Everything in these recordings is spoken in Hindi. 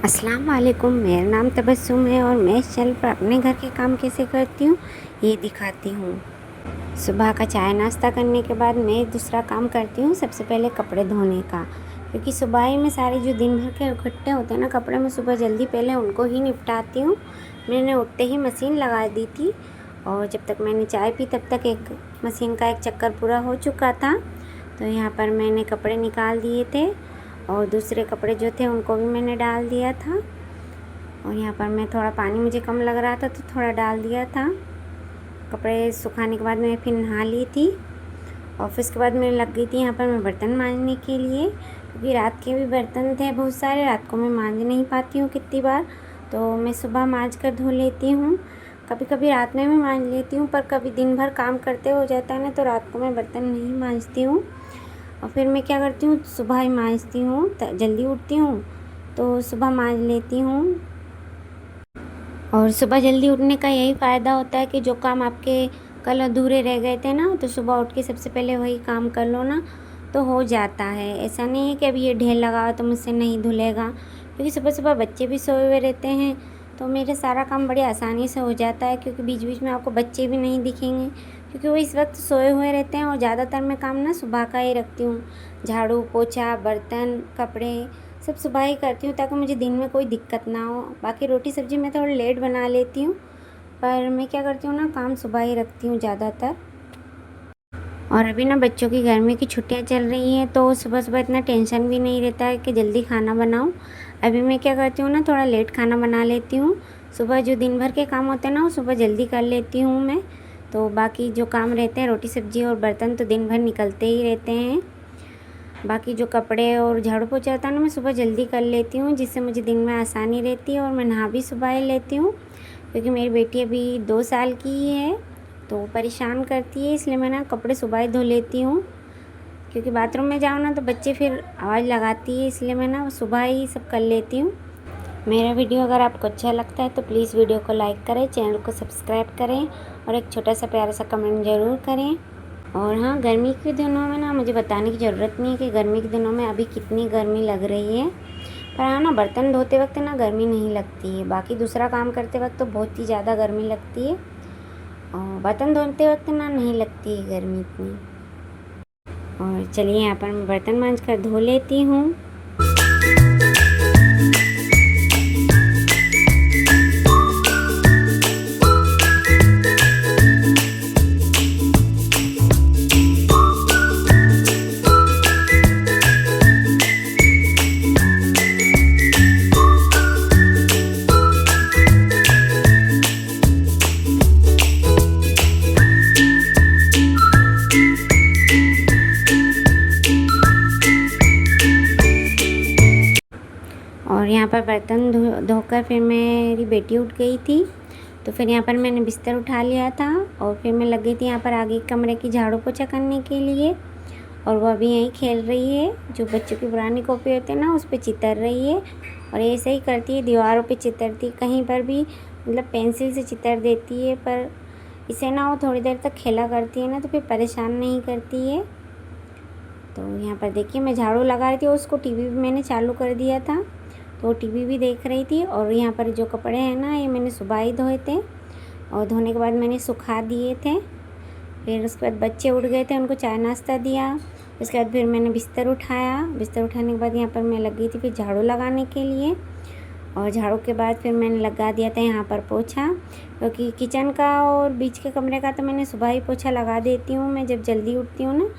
अस्सलाम वालेकुम। मेरा नाम तबस्सुम है और मैं इस चैनल पर अपने घर के काम कैसे करती हूँ ये दिखाती हूँ। सुबह का चाय नाश्ता करने के बाद मैं दूसरा काम करती हूँ, सबसे पहले कपड़े धोने का, क्योंकि सुबह ही में सारे जो दिन भर के इकट्ठे होते हैं ना कपड़े, मैं सुबह जल्दी पहले उनको ही निपटाती हूँ। मैंने उठते ही मशीन लगा दी थी और जब तक मैंने चाय पी तब तक एक मशीन का एक चक्कर पूरा हो चुका था। तो यहाँ पर मैंने कपड़े निकाल दिए थे और दूसरे कपड़े जो थे उनको भी मैंने डाल दिया था। और यहाँ पर मैं थोड़ा पानी मुझे कम लग रहा था तो थोड़ा डाल दिया था। कपड़े सुखाने के बाद मैं फिर नहा ली थी और फिर उसके बाद मैं लग गई थी यहाँ पर मैं बर्तन मांजने के लिए, क्योंकि रात के भी बर्तन थे बहुत सारे। रात को मैं मांज नहीं पाती हूँ कितनी बार, तो मैं सुबह मांज कर धो लेती हूँ। कभी कभी रात में भी मांज लेती हूँ, पर कभी दिन भर काम करते हो जाता है ना, तो रात को मैं बर्तन नहीं मांजती हूँ। और फिर मैं क्या करती हूँ, सुबह ही मांजती हूँ। जल्दी उठती हूँ तो सुबह मांज लेती हूँ। और सुबह जल्दी उठने का यही फ़ायदा होता है कि जो काम आपके कल अधूरे रह गए थे ना, तो सुबह उठ के सबसे पहले वही काम कर लो ना, तो हो जाता है। ऐसा नहीं है कि अभी ये ढेर लगा हुआ तो मुझसे नहीं धुलेगा, क्योंकि सुबह सुबह बच्चे भी सोए हुए रहते हैं तो मेरे सारा काम बड़ी आसानी से हो जाता है। क्योंकि बीच बीच में आपको बच्चे भी नहीं दिखेंगे, क्योंकि वो इस वक्त सोए हुए रहते हैं। और ज़्यादातर मैं काम ना सुबह का ही रखती हूँ, झाड़ू पोछा बर्तन कपड़े सब सुबह ही करती हूँ, ताकि मुझे दिन में कोई दिक्कत ना हो। बाकी रोटी सब्ज़ी मैं थोड़ा लेट बना लेती हूँ, पर मैं क्या करती हूँ ना, काम सुबह ही रखती हूँ ज़्यादातर। और अभी ना बच्चों की गर्मी की छुट्टियाँ चल रही हैं, तो सुबह सुबह इतना टेंशन भी नहीं रहता है कि जल्दी खाना बनाऊँ। अभी मैं क्या करती हूँ ना, थोड़ा लेट खाना बना लेती हूँ। सुबह जो दिन भर के काम होते हैं ना, वो सुबह जल्दी कर लेती हूँ मैं। तो बाकी जो काम रहते हैं रोटी सब्ज़ी और बर्तन तो दिन भर निकलते ही रहते हैं। बाकी जो कपड़े और झाड़ू पोछा होता है ना, मैं सुबह जल्दी कर लेती हूँ, जिससे मुझे दिन में आसानी रहती है। और मैं नहा भी सुबह ही लेती हूँ, क्योंकि मेरी बेटी अभी 2 साल की ही है तो परेशान करती है, इसलिए मैं ना कपड़े सुबह ही धो लेती हूँ। क्योंकि बाथरूम में जाओ ना तो बच्चे फिर आवाज़ लगाती है, इसलिए मैं ना सुबह ही सब कर लेती हूँ। मेरा वीडियो अगर आपको अच्छा लगता है तो प्लीज़ वीडियो को लाइक करें, चैनल को सब्सक्राइब करें और एक छोटा सा प्यारा सा कमेंट ज़रूर करें। और हाँ, गर्मी के दिनों में ना मुझे बताने की ज़रूरत नहीं है कि गर्मी के दिनों में अभी कितनी गर्मी लग रही है। पर हाँ ना, बर्तन धोते वक्त ना गर्मी नहीं लगती है, बाकी दूसरा काम करते वक्त तो बहुत ही ज़्यादा गर्मी लगती है। और बर्तन धोते वक्त ना नहीं लगती है गर्मी इतनी। और चलिए यहाँ पर मैं बर्तन मांज कर धो लेती हूँ। और यहाँ पर बर्तन धोकर फिर मेरी बेटी उठ गई थी, तो फिर यहाँ पर मैंने बिस्तर उठा लिया था और फिर मैं लग गई थी यहाँ पर आगे कमरे की झाड़ू पोछा करने के लिए। और वो अभी यहीं खेल रही है, जो बच्चों की पुरानी कॉपी होती है ना उस पर चितर रही है। और ऐसे ही करती है, दीवारों पे चितरती, कहीं पर भी मतलब पेंसिल से चितर देती है। पर इसे ना वो थोड़ी देर तक खेला करती है ना, तो फिर परेशान नहीं करती है। तो यहाँ पर देखिए मैं झाड़ू लगा रही थी और उसको टीवी भी मैंने चालू कर दिया था, तो टीवी भी देख रही थी। और यहाँ पर जो कपड़े हैं ना, ये मैंने सुबह ही धोए थे और धोने के बाद मैंने सुखा दिए थे। फिर उसके बाद बच्चे उठ गए थे, उनको चाय नाश्ता दिया। उसके बाद फिर मैंने बिस्तर उठाया। बिस्तर उठाने के बाद यहाँ पर मैं लग गई थी फिर झाड़ू लगाने के लिए। और झाड़ू के बाद फिर मैंने लगा दिया था यहाँ पर पोछा, क्योंकि किचन का और बीच के कमरे का तो मैंने सुबह ही पोछा लगा देती हूँ। मैं जब जल्दी उठती हूँ ना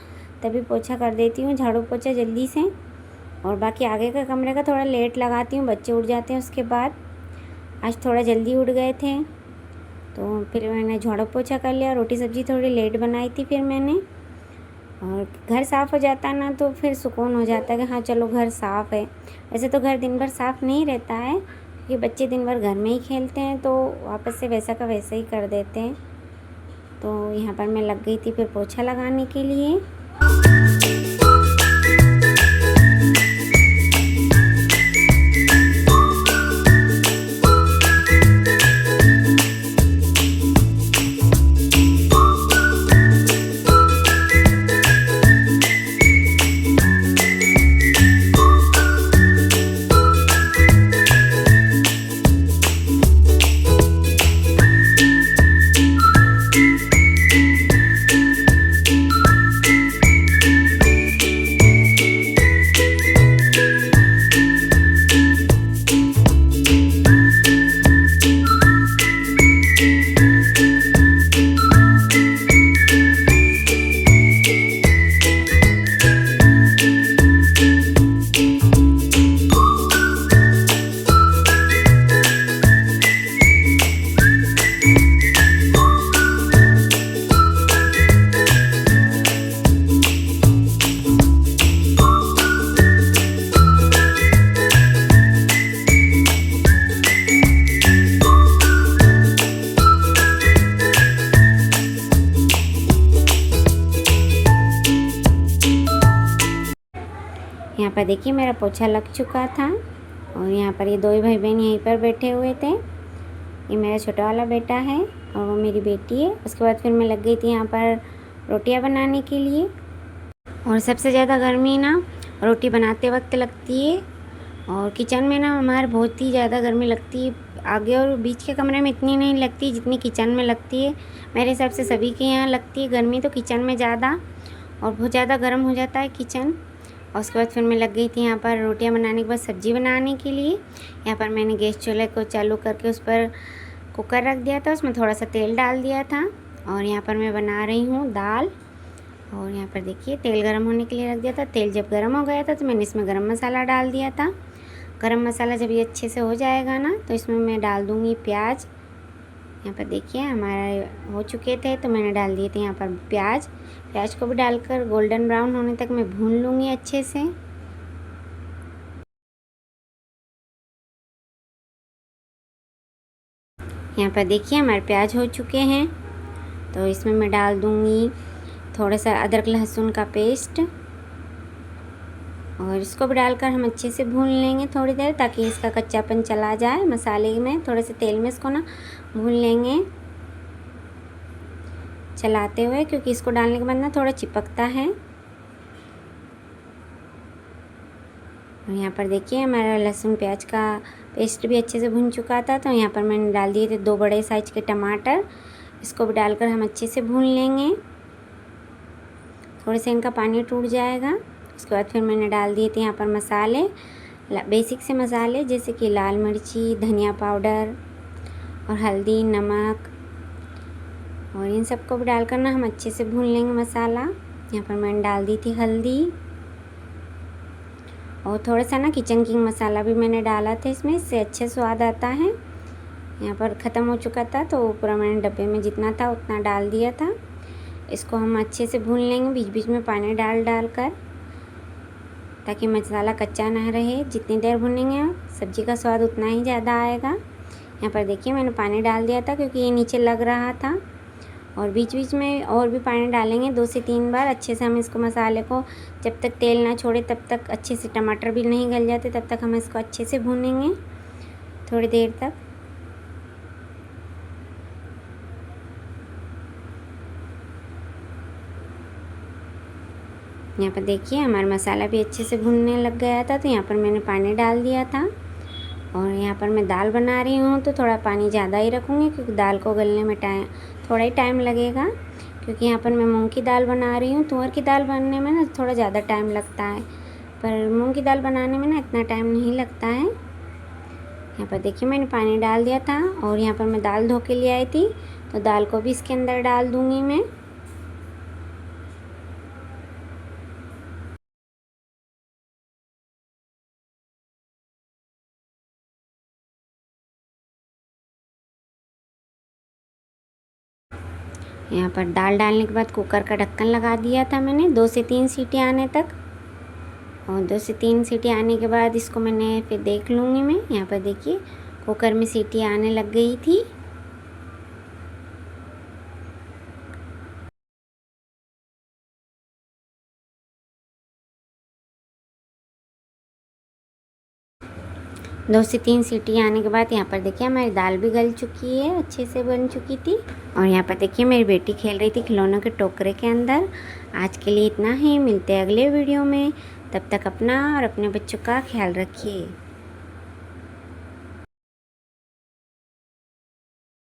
तभी पोछा कर देती हूँ, झाड़ू पोछा जल्दी से। और बाकी आगे का कमरे का थोड़ा लेट लगाती हूँ, बच्चे उठ जाते हैं उसके बाद। आज थोड़ा जल्दी उठ गए थे तो फिर मैंने झाड़ू पोछा कर लिया। रोटी सब्ज़ी थोड़ी लेट बनाई थी फिर मैंने। और घर साफ़ हो जाता है ना तो फिर सुकून हो जाता है कि हाँ चलो घर साफ़ है। वैसे तो घर दिन भर साफ़ नहीं रहता है, क्योंकि बच्चे दिन भर घर में ही खेलते हैं, तो वापस से वैसा का वैसा ही कर देते हैं। तो यहाँ पर मैं लग गई थी फिर पोछा लगाने के लिए। पर देखिए मेरा पोछा लग चुका था और यहाँ पर ये दो ही भाई बहन यहीं पर बैठे हुए थे। ये मेरा छोटा वाला बेटा है और वो मेरी बेटी है। उसके बाद फिर मैं लग गई थी यहाँ पर रोटियाँ बनाने के लिए। और सबसे ज़्यादा गर्मी ना रोटी बनाते वक्त लगती है और किचन में ना हमारे बहुत ही ज़्यादा गर्मी लगती है। आगे और बीच के कमरे में इतनी नहीं लगती जितनी किचन में लगती है। मेरे हिसाब से सभी के यहाँ लगती है गर्मी, तो किचन में ज़्यादा और बहुत ज़्यादा गर्म हो जाता है किचन। और उसके बाद फिर मैं लग गई थी यहाँ पर रोटियाँ बनाने के बाद सब्ज़ी बनाने के लिए। यहाँ पर मैंने गैस चूल्हे को चालू करके उस पर कुकर रख दिया था, उसमें थोड़ा सा तेल डाल दिया था और यहाँ पर मैं बना रही हूँ दाल। और यहाँ पर देखिए तेल गरम होने के लिए रख दिया था। तेल जब गरम हो गया था तो मैंने इसमें गरम मसाला डाल दिया था। गरम मसाला जब ये अच्छे से हो जाएगा ना तो इसमें मैं डाल दूँगी प्याज। यहाँ पर देखिए हमारा हो चुके थे तो मैंने डाल दिए थे यहाँ पर प्याज। प्याज को भी डालकर गोल्डन ब्राउन होने तक मैं भून लूँगी अच्छे से। यहाँ पर देखिए हमारे प्याज हो चुके हैं तो इसमें मैं डाल दूँगी थोड़ा सा अदरक लहसुन का पेस्ट और इसको भी डालकर हम अच्छे से भून लेंगे थोड़ी देर, ताकि इसका कच्चापन चला जाए मसाले में। थोड़े से तेल में इसको ना भून लेंगे चलाते हुए, क्योंकि इसको डालने के बाद ना थोड़ा चिपकता है। और यहाँ पर देखिए हमारा लहसुन प्याज का पेस्ट भी अच्छे से भून चुका था। तो यहाँ पर मैंने डाल दिए थे 2 बड़े साइज के टमाटर। इसको भी डालकर हम अच्छे से भून लेंगे, थोड़े से इनका पानी टूट जाएगा। उसके बाद फिर मैंने डाल दिए थे यहाँ पर मसाले, बेसिक से मसाले जैसे कि लाल मिर्ची, धनिया पाउडर और हल्दी, नमक, और इन सबको भी डालकर ना हम अच्छे से भून लेंगे मसाला। यहाँ पर मैंने डाल दी थी हल्दी और थोड़ा सा ना किचन किंग मसाला भी मैंने डाला था इसमें, इससे अच्छा स्वाद आता है। यहाँ पर ख़त्म हो चुका था तो पूरा मैंने डब्बे में जितना था उतना डाल दिया था। इसको हम अच्छे से भून लेंगे बीच बीच में पानी डाल कर, ताकि मसाला कच्चा ना रहे। जितनी देर भुनेंगे सब्ज़ी का स्वाद उतना ही ज़्यादा आएगा। यहाँ पर देखिए मैंने पानी डाल दिया था क्योंकि ये नीचे लग रहा था, और बीच बीच में और भी पानी डालेंगे 2 से 3 बार। अच्छे से हम इसको मसाले को जब तक तेल ना छोड़े तब तक अच्छे से, टमाटर भी नहीं गल जाते तब तक हम इसको अच्छे से भूनेंगे थोड़ी देर तक। यहाँ पर देखिए हमारा मसाला भी अच्छे से भुनने लग गया था, तो यहाँ पर मैंने पानी डाल दिया था। और यहाँ पर मैं दाल बना रही हूँ तो थोड़ा पानी ज़्यादा ही रखूँगी, क्योंकि दाल को गलने में थोड़ा ही टाइम लगेगा। क्योंकि यहाँ पर मैं मूंग की दाल बना रही हूँ, तुअर की दाल बनने में ना थोड़ा ज़्यादा टाइम लगता है, पर मूंग की दाल बनाने में ना इतना टाइम नहीं लगता है। यहाँ पर देखिए मैंने पानी डाल दिया था और यहाँ पर मैं दाल धो के ले आई थी, तो दाल को भी इसके अंदर डाल दूँगी मैं। यहाँ पर दाल डालने के बाद कुकर का ढक्कन लगा दिया था मैंने 2 से 3 सीटी आने तक। और 2 से 3 सीटी आने के बाद इसको मैंने फिर देख लूँगी मैं। यहाँ पर देखिए कुकर में सीटी आने लग गई थी। दो से 3 सीटी आने के बाद यहाँ पर देखिए हमारी दाल भी गल चुकी है, अच्छे से बन चुकी थी। और यहाँ पर देखिए मेरी बेटी खेल रही थी खिलौनों के टोकरे के अंदर। आज के लिए इतना ही, मिलते हैं अगले वीडियो में। तब तक अपना और अपने बच्चों का ख्याल रखिए।